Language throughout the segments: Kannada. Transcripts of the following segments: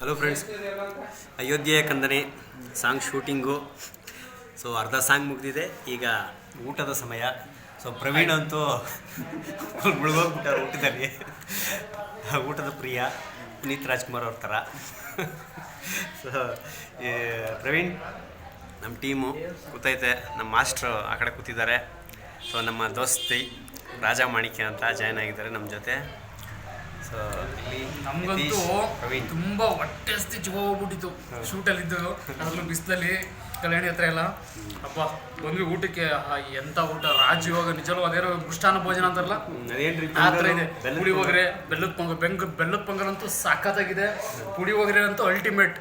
ಹಲೋ ಫ್ರೆಂಡ್ಸ್, ಅಯೋಧ್ಯೆ ಕಂದನೆ ಸಾಂಗ್ ಶೂಟಿಂಗು. ಸೊ ಅರ್ಧ ಸಾಂಗ್ ಮುಗಿದಿದೆ, ಈಗ ಊಟದ ಸಮಯ. ಸೊ ಪ್ರವೀಣ್ ಅಂತೂ ಮುಳುಗೋಗ್ಬಿಟ್ಟಾರೆ ಊಟದಲ್ಲಿ. ಊಟದ ಪ್ರಿಯ ಪುನೀತ್ ರಾಜ್ಕುಮಾರ್ ಅವ್ರ ಥರ. ಸೊ ಪ್ರವೀಣ್ ನಮ್ಮ ಟೀಮು ಕೂತೈತೆ, ನಮ್ಮ ಮಾಸ್ಟ್ರು ಆ ಕಡೆ ಕೂತಿದ್ದಾರೆ. ಸೊ ನಮ್ಮ ದೋಸ್ತಿ ರಾಜಾ ಮಾಣಿಕ್ಯ ಅಂತ ಜಾಯ್ನ್ ಆಗಿದ್ದಾರೆ ನಮ್ಮ ಜೊತೆ. ಸೊ ನಮಗಂತೂ ತುಂಬ ಹೊಟ್ಟೆ ಹಸ್ತಿ ಹೋಗ್ಬಿಟ್ಟಿತ್ತು ಶೂಟಲ್ಲಿದ್ದು, ಅದರಲ್ಲೂ ಬಿಸಿಲಲ್ಲಿ ಕಲ್ಯಾಣಿ ಹತ್ರ ಎಲ್ಲ. ಅಪ್ಪ ಬಂದ್ವಿ ಊಟಕ್ಕೆ, ಎಂಥ ಊಟ ರಾಜ್. ಇವಾಗ ನಿಜವೂ ಅದೇನೋ ಮೃಷ್ಟಾನ್ನ ಭೋಜನ ಅಂತಾರಲ್ಲ ಆ ಥರ ಇದೆ. ಪುಳಿಯೋಗರೆ, ಬೆಲ್ಲದ ಪೊಂಗಲ್ ಅಂತೂ ಸಖತ್ತಾಗಿದೆ. ಪುಳಿಯೋಗರೆ ಅಂತೂ ಅಲ್ಟಿಮೇಟ್.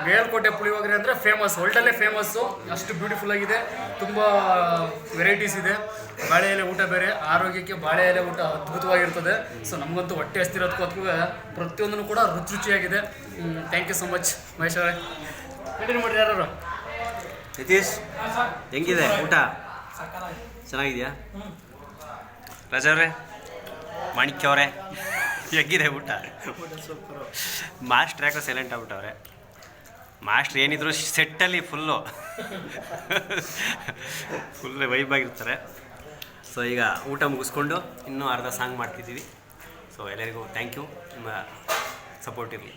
ಮೇಲ್ಕೋಟೆ ಪುಳಿಯೋಗರೆ ಅಂದರೆ ಫೇಮಸ್, ವರ್ಲ್ಡಲ್ಲೇ ಫೇಮಸ್ಸು. ಅಷ್ಟು ಬ್ಯೂಟಿಫುಲ್ ಆಗಿದೆ, ತುಂಬ ವೆರೈಟೀಸ್ ಇದೆ. ಬಾಳೆ ಎಲೆ ಊಟ ಬೇರೆ, ಆರೋಗ್ಯಕ್ಕೆ ಬಾಳೆ ಎಲೆ ಊಟ ಅದ್ಭುತವಾಗಿರ್ತದೆ. ಸೊ ನಮಗಂತೂ ಹೊಟ್ಟೆ ಹಸ್ತಿರೋದಕ್ಕೂ ಪ್ರತಿಯೊಂದೂ ಕೂಡ ರುಚಿಯಾಗಿದೆ. Thank you so much Mahesh ಅವರೇ. ಕಂಟಿನ್ಯೂ ಮಾಡಿರಿ ಯಾರು. ನಿತೀಶ್ ಹೆಂಗಿದೆ ಊಟ? ಚೆನ್ನಾಗಿದೆಯಾ? ರಾಜಾ ಅವರೇ, ಮಾಣಿಕ್ಯ ಅವರೇ ಹೆಂಗಿದೆ ಊಟ? ಮಾಸ್ಟ್ರ್ ಯಾಕೋ ಸೈಲೆಂಟ್ ಆಗ್ಬಿಟ್ಟವ್ರೆ. ಮಾಸ್ಟ್ರ್ ಏನಿದ್ರು ಸೆಟ್ಟಲ್ಲಿ ಫುಲ್ಲು ವೈಬಾಗಿರ್ತಾರೆ. ಸೊ ಈಗ ಊಟ ಮುಗಿಸ್ಕೊಂಡು ಇನ್ನೂ ಅರ್ಧ ಸಾಂಗ್ ಮಾಡ್ತಿದ್ದೀವಿ. ಸೊ ಎಲ್ಲರಿಗೂ ಥ್ಯಾಂಕ್ ಯು, ನಿಮ್ಮ ಸಪೋರ್ಟ್ ಇರಲಿ.